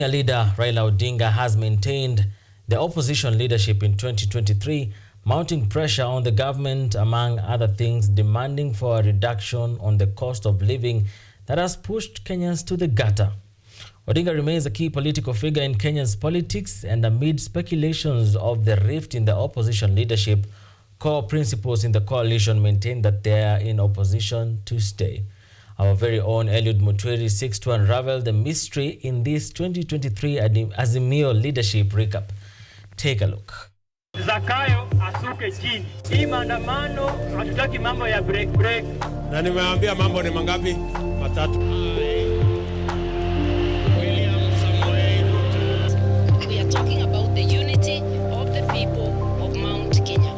Leader Raila Odinga has maintained the opposition leadership in 2023, mounting pressure on the government, among other things, demanding for a reduction on the cost of living that has pushed Kenyans to the gutter. Odinga remains a key political figure in Kenya's politics, and amid speculations of the rift in the opposition leadership, core principles in the coalition maintain that they are in opposition to stay. Our very own Eliud Mutweri seeks to unravel the mystery in this 2023 Azimio leadership recap. Take a look. Zakayo asuke chini. Hii maandamano hatutaki mambo ya break. Na nimeambia mambo ni mangapi? Matatu. We are talking about the unity of the people of Mount Kenya.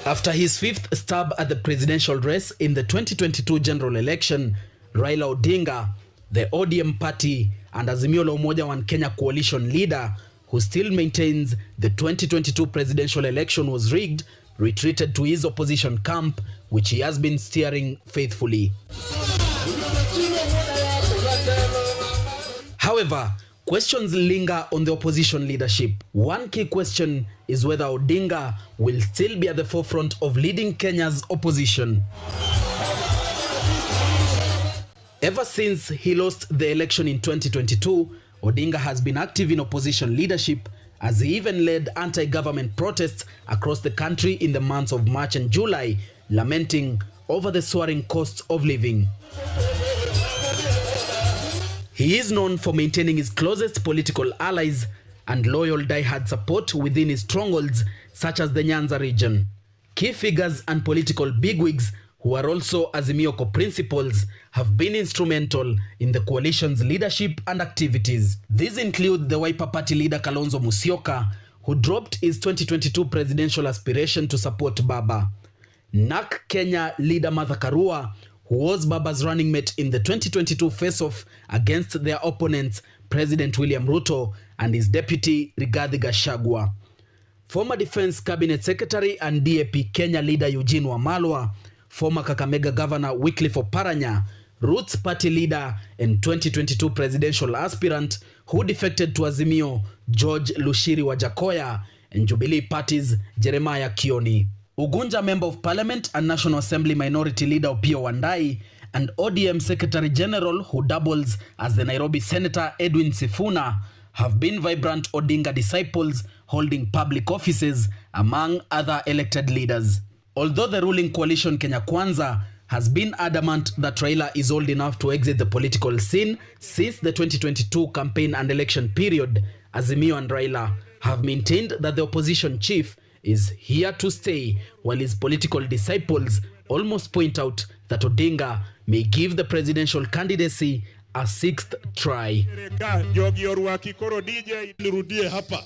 After his fifth stab at the presidential race in the 2022 general election, Raila Odinga, the ODM party and Azimio la Umoja One Kenya coalition leader, who still maintains the 2022 presidential election was rigged, retreated to his opposition camp, which he has been steering faithfully. However, questions linger on the opposition leadership. One key question is whether Odinga will still be at the forefront of leading Kenya's opposition. Ever since he lost the election in 2022, Odinga has been active in opposition leadership, as he even led anti-government protests across the country in the months of March and July, lamenting over the soaring costs of living. He is known for maintaining his closest political allies and loyal die-hard support within his strongholds, such as the Nyanza region. Key figures and political bigwigs who are also Azimio co-principals have been instrumental in the coalition's leadership and activities. These include the Wiper Party leader Kalonzo Musyoka, who dropped his 2022 presidential aspiration to support Baba; NARC Kenya leader Martha Karua, who was Baba's running mate in the 2022 face-off against their opponents, President William Ruto and his deputy Rigathi Gachagua; former Defense Cabinet Secretary and DAP Kenya leader Eugene Wamalwa; former Kakamega Governor Wycliffe Oparanya; Roots Party leader and 2022 presidential aspirant who defected to Azimio, George Lushiri Wajakoya; and Jubilee Party's Jeremiah Kioni; Ugunja Member of Parliament and National Assembly Minority Leader Opiyo Wandayi; and ODM Secretary General, who doubles as the Nairobi Senator Edwin Sifuna, have been vibrant Odinga disciples holding public offices, among other elected leaders. Although the ruling coalition Kenya Kwanza has been adamant that Raila is old enough to exit the political scene since the 2022 campaign and election period, Azimio and Raila have maintained that the opposition chief is here to stay, while his political disciples almost point out that Odinga may give the presidential candidacy a sixth try. Nirudie hapa.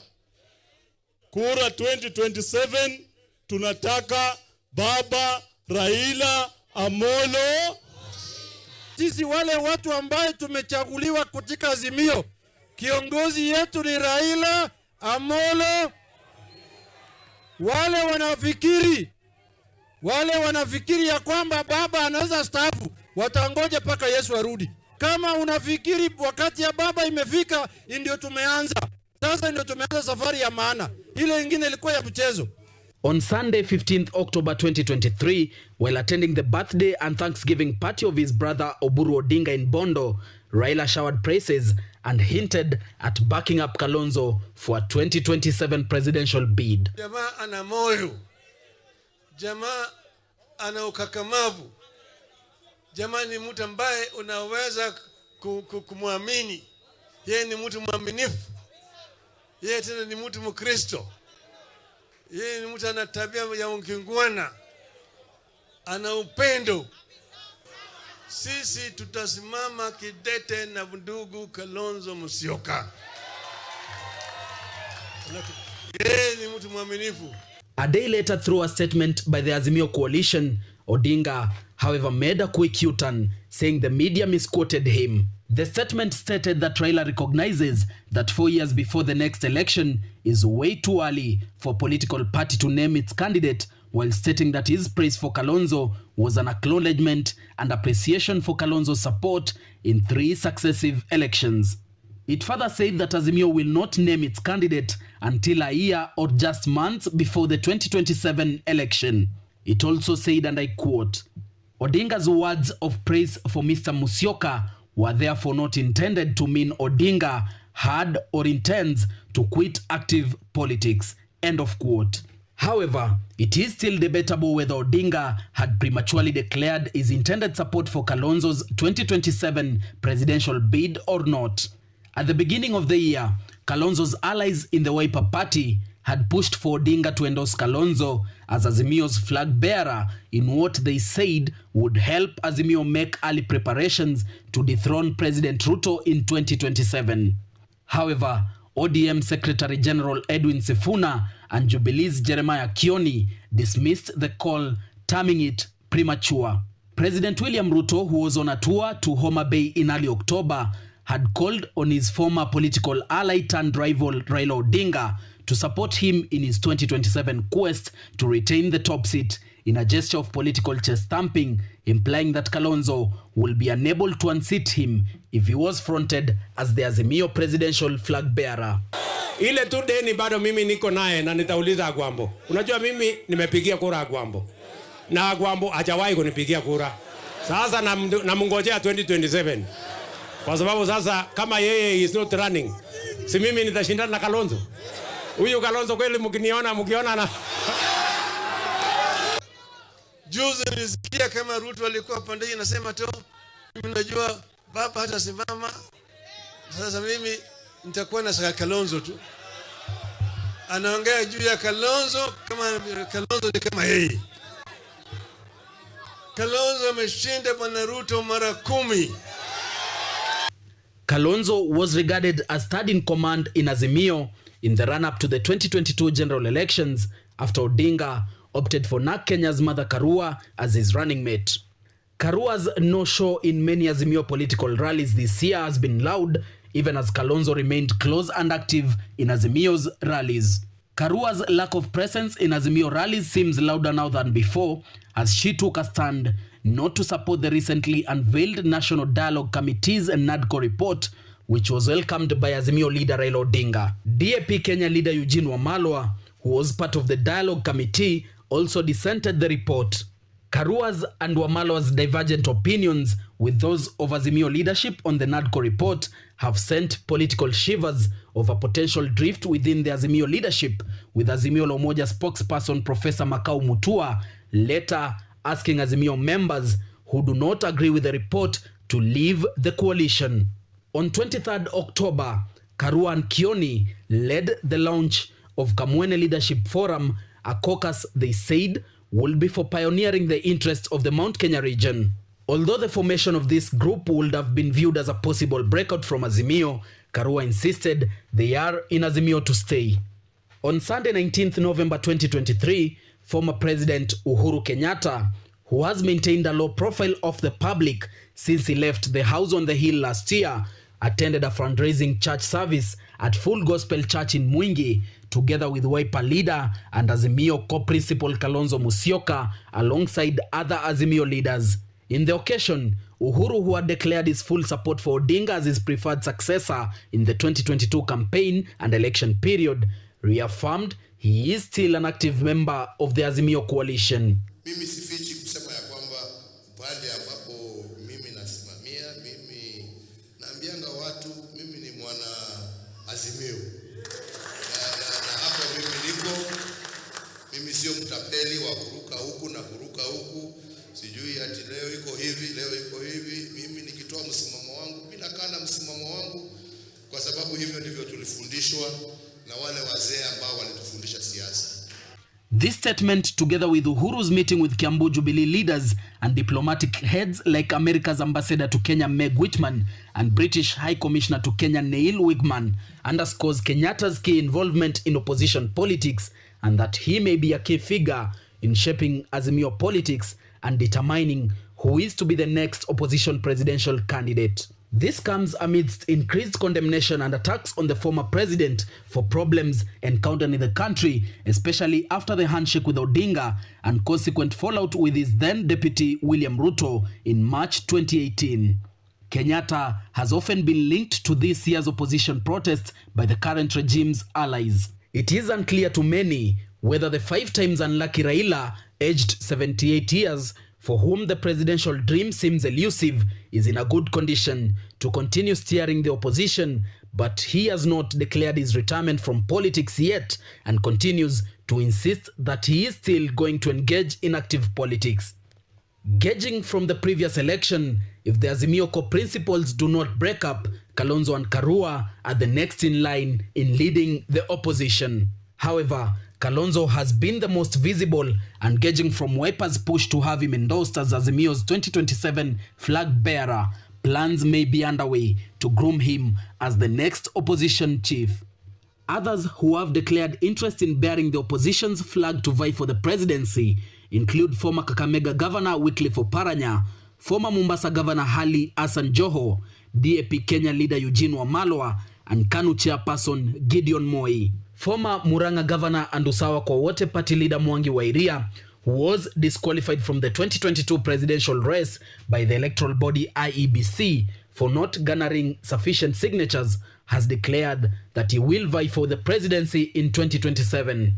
Kura 2027 tunataka Baba Raila Amolo. Sisi wale watu ambaye tumechaguliwa katika Azimio, kiongozi yetu ni Raila Amolo. Wale wanafikiri ya kwamba baba anaweza staafu, watangoja paka Yesu arudi. Kama unafikiri wakati ya baba imefika, ndio tumeanza. Sasa ndio tumeanza safari ya maana. Ile ingine ilikuwa ya mchezo. On Sunday, 15th October 2023, while attending the birthday and Thanksgiving party of his brother Oburu Odinga in Bondo, Raila showered praises and hinted at backing up Kalonzo for a 2027 presidential bid. Jamaa ana moyo, jamaa ana ukakamavu, jamaa ni mtu ambaye unaweza kumwamini. Yeye ni mtu mwaminifu, yeye tena ni mtu Mkristo. Yeye ni mtu ana tabia ya ungingwana, ana upendo. Sisi tutasimama kidete na ndugu Kalonzo Musyoka. Yeye ni mtu mwaminifu. A day later, through a statement by the Azimio coalition, Odinga, however, made a quick U-turn, saying the media misquoted him. The statement stated that Raila recognizes that 4 years before the next election is way too early for a political party to name its candidate, while stating that his praise for Kalonzo was an acknowledgement and appreciation for Kalonzo's support in 3 successive elections. It further said that Azimio will not name its candidate until a year or just months before the 2027 election. It also said, and I quote, "Odinga's words of praise for Mr. Musyoka were therefore not intended to mean Odinga had or intends to quit active politics." End of quote. However, it is still debatable whether Odinga had prematurely declared his intended support for Kalonzo's 2027 presidential bid or not. At the beginning of the year, Kalonzo's allies in the Wiper Party had pushed for Odinga to endorse Kalonzo as Azimio's flag bearer in what they said would help Azimio make early preparations to dethrone President Ruto in 2027. However, ODM Secretary General Edwin Sifuna and Jubilee's Jeremiah Kioni dismissed the call, terming it premature. President William Ruto, who was on a tour to Homa Bay in early October, had called on his former political ally turned rival Raila Odinga to support him in his 2027 quest to retain the top seat in a gesture of political chest thumping, implying that Kalonzo will be unable to unseat him if he was fronted as the Azimio presidential flag bearer. Ile tu deni bado mimi niko naye na nitauliza Agwambo. Unajua mimi nimepigia kura Agwambo. Na Agwambo hajawahi kunipigia kura. Sasa namngojea 2027. Kwa sababu sasa kama yeye is not running, si mimi nitashindana na Kalonzo. Huyu Kalonzo kweli mkiona na Juzi nilisikia kama Ruto alikuwa pande hii anasema tu mimi najua baba hata simama. Sasa mimi nitakuwa na saka Kalonzo tu. Anaongea juu ya Kalonzo kama Kalonzo ni kama yeye. Kalonzo ameshinda bwana Ruto mara 10. Kalonzo was regarded as third in command in Azimio in the run-up to the 2022 general elections after Odinga opted for NARC Kenya's Martha Karua as his running mate. Karua's no-show in many Azimio political rallies this year has been loud, even as Kalonzo remained close and active in Azimio's rallies. Karua's lack of presence in Azimio rallies seems louder now than before, as she took a stand not to support the recently unveiled National Dialogue Committee's NADCO report, which was welcomed by Azimio leader Raila Odinga. DAP Kenya leader Eugene Wamalwa, who was part of the Dialogue Committee, also dissented the report. Karua's and Wamalwa's divergent opinions with those of Azimio leadership on the NADCO report have sent political shivers of a potential drift within the Azimio leadership, with Azimio la Umoja spokesperson Professor Makau Mutua later asking Azimio members who do not agree with the report to leave the coalition. On 23rd October, Karua and Kioni led the launch of Kamwene Leadership Forum, a caucus they said will be for pioneering the interests of the Mount Kenya region. Although the formation of this group would have been viewed as a possible breakout from Azimio, Karua insisted they are in Azimio to stay. On Sunday 19th November 2023, former President Uhuru Kenyatta, who has maintained a low profile of the public since he left the house on the hill last year, attended a fundraising church service at Full Gospel Church in Mwingi, together with Wiper leader and Azimio co-principal Kalonzo Musyoka, alongside other Azimio leaders. In the occasion, Uhuru, who had declared his full support for Odinga as his preferred successor in the 2022 campaign and election period, reaffirmed he is still an active member of the Azimio coalition. Mimi sifichi kusema ya kwamba pale ambapo mimi nasimamia, mimi naambianga watu mimi ni mwana Azimio. Na hapo mimi niko, mimi sio mtapeli wa kuruka huku na kuruka huku. Sijui ati leo iko hivi, leo iko hivi. Mimi nikitoa msimamo wangu, mimi nakaa na msimamo wangu, kwa sababu hivyo ndivyo tulifundishwa na wale wazee ambao walitufundisha siasa. This statement, together with Uhuru's meeting with Kiambu Jubilee leaders and diplomatic heads like America's ambassador to Kenya Meg Whitman and British High Commissioner to Kenya Neil Wigman, underscores Kenyatta's key involvement in opposition politics and that he may be a key figure in shaping Azimio politics and determining who is to be the next opposition presidential candidate. This comes amidst increased condemnation and attacks on the former president for problems encountered in the country, especially after the handshake with Odinga and consequent fallout with his then deputy William Ruto in March 2018. Kenyatta has often been linked to this year's opposition protests by the current regime's allies. It is unclear to many whether the 5 times unlucky Raila, aged 78 years, for whom the presidential dream seems elusive, is in a good condition to continue steering the opposition, but he has not declared his retirement from politics yet and continues to insist that he is still going to engage in active politics. Gauging from the previous election, if the Azimio core principles do not break up, Kalonzo and Karua are the next in line in leading the opposition. However, Kalonzo has been the most visible, and gauging from Wiper's push to have him endorsed as Azimio's 2027 flag bearer, plans may be underway to groom him as the next opposition chief. Others who have declared interest in bearing the opposition's flag to vie for the presidency include former Kakamega Governor Wycliffe Oparanya, former Mombasa Governor Hali Hassan Joho, DAP Kenya leader Eugene Wamalwa, and KANU chairperson Gideon Moi. Former Murang'a Governor and Usawa kwa Wote party leader Mwangi wa Iria, who was disqualified from the 2022 presidential race by the electoral body IEBC for not garnering sufficient signatures, has declared that he will vie for the presidency in 2027.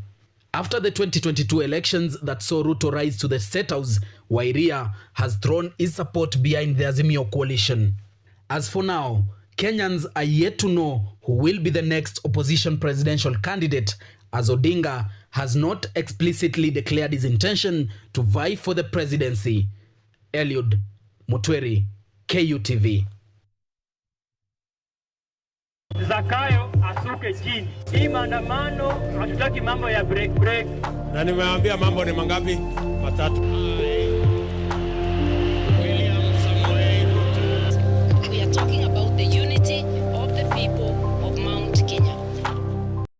After the 2022 elections that saw Ruto rise to the State House, Wairia has thrown his support behind the Azimio coalition. As for now, Kenyans are yet to know who will be the next opposition presidential candidate, as Odinga has not explicitly declared his intention to vie for the presidency. Eliud Mutweri, KUTV. Zakayo asuke chini. Hii maandamano hatutaki mambo ya break. Na nimeambia mambo ni mangapi? 3.